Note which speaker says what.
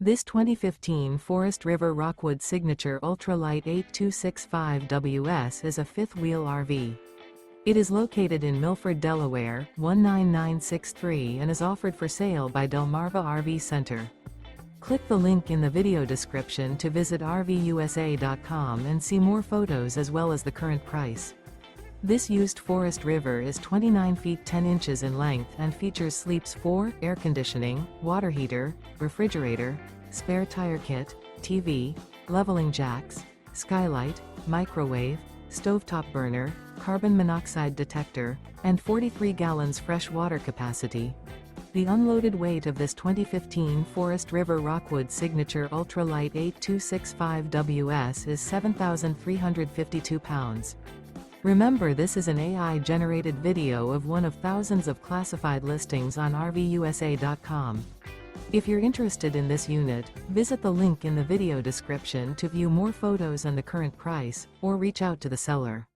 Speaker 1: This 2015 Forest River Rockwood Signature Ultralight 8265WS is a fifth-wheel RV. It is located in Milford, Delaware, 19963 and is offered for sale by Delmarva RV Center. Click the link in the video description to visit RVUSA.com and see more photos as well as the current price. This used Forest River is 29 feet 10 inches in length and features sleeps 4, air conditioning, water heater, refrigerator, spare tire kit, TV, leveling jacks, skylight, microwave, stovetop burner, carbon monoxide detector, and 43 gallons fresh water capacity. The unloaded weight of this 2015 Forest River Rockwood Signature Ultralight 8265WS is 7,352 pounds. Remember, this is an AI-generated video of one of thousands of classified listings on RVUSA.com. If you're interested in this unit, visit the link in the video description to view more photos and the current price, or reach out to the seller.